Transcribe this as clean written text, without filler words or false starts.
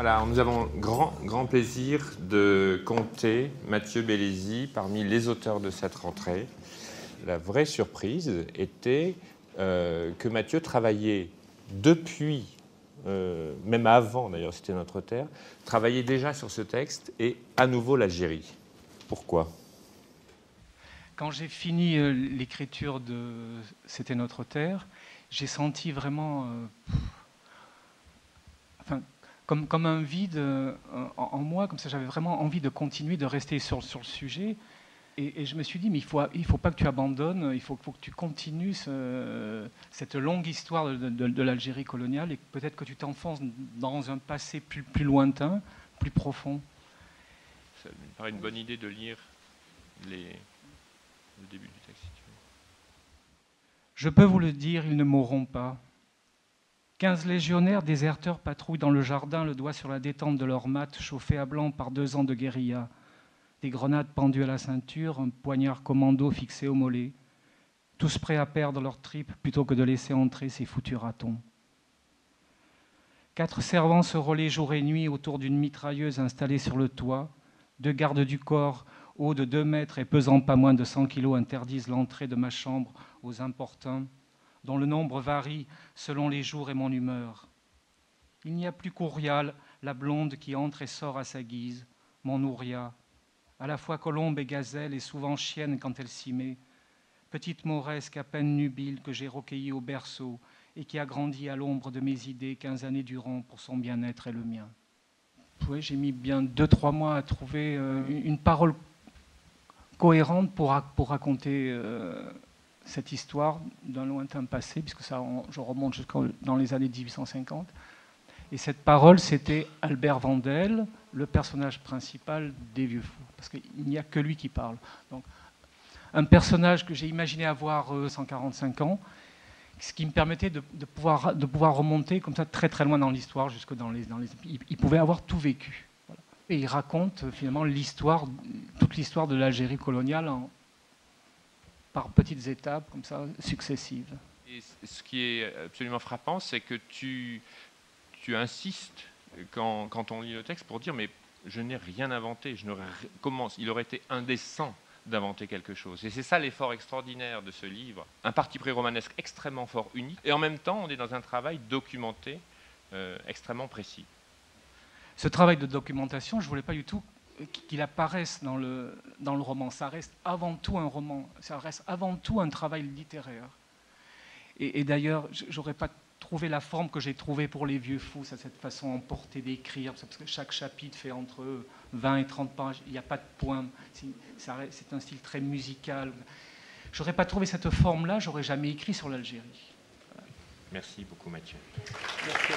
Voilà, nous avons grand plaisir de compter Mathieu Bellesi parmi les auteurs de cette rentrée. La vraie surprise était que Mathieu travaillait depuis, même avant d'ailleurs, c'était Notre Terre, travaillait déjà sur ce texte et à nouveau l'Algérie. Pourquoi ? Quand j'ai fini l'écriture de C'était Notre Terre, j'ai senti vraiment comme un vide en moi, comme ça j'avais vraiment envie de continuer, de rester sur le sujet. Et je me suis dit, mais il faut pas que tu abandonnes, il faut que tu continues cette longue histoire de l'Algérie coloniale et peut-être que tu t'enfonces dans un passé plus lointain, plus profond. Ça me paraît une bonne idée de lire le début du texte. Je peux vous le dire, ils ne mourront pas. 15 légionnaires déserteurs patrouillent dans le jardin, le doigt sur la détente de leurs mattes, chauffées à blanc par 2 ans de guérilla. Des grenades pendues à la ceinture, un poignard commando fixé au mollet. Tous prêts à perdre leurs tripes plutôt que de laisser entrer ces foutus ratons. 4 servants se relaient jour et nuit autour d'une mitrailleuse installée sur le toit. 2 gardes du corps, hauts de 2 mètres et pesant pas moins de 100 kilos, interdisent l'entrée de ma chambre aux importuns, dont le nombre varie selon les jours et mon humeur. Il n'y a plus qu'Ourial, la blonde qui entre et sort à sa guise, mon Ouria, à la fois colombe et gazelle et souvent chienne quand elle s'y met, petite mauresque à peine nubile que j'ai recueillie au berceau et qui a grandi à l'ombre de mes idées 15 années durant pour son bien-être et le mien. Oui, j'ai mis bien 2-3 mois à trouver une parole cohérente pour raconter cette histoire d'un lointain passé, puisque ça, je remonte jusqu'à dans les années 1850. Et cette parole, c'était Albert Vandel, le personnage principal des Vieux Fous, parce qu'il n'y a que lui qui parle. Donc, un personnage que j'ai imaginé avoir 145 ans, ce qui me permettait de pouvoir remonter comme ça très très loin dans l'histoire, jusque dans les... Il pouvait avoir tout vécu. Voilà. Et il raconte finalement toute l'histoire de l'Algérie coloniale par petites étapes comme ça, successives. Et ce qui est absolument frappant, c'est que tu insistes quand on lit le texte pour dire mais je n'ai rien inventé, il aurait été indécent d'inventer quelque chose. Et c'est ça l'effort extraordinaire de ce livre, un parti pris romanesque extrêmement fort, unique, et en même temps on est dans un travail documenté extrêmement précis. Ce travail de documentation, je ne voulais pas du tout qu'il apparaisse dans le roman. Ça reste avant tout un roman, ça reste avant tout un travail littéraire. Et d'ailleurs, je n'aurais pas trouvé la forme que j'ai trouvée pour Les Vieux Fous, cette façon emportée d'écrire, parce que chaque chapitre fait entre 20 et 30 pages, il n'y a pas de points, c'est un style très musical. Je n'aurais pas trouvé cette forme-là, j'aurais jamais écrit sur l'Algérie. Voilà. Merci beaucoup Mathieu. Merci.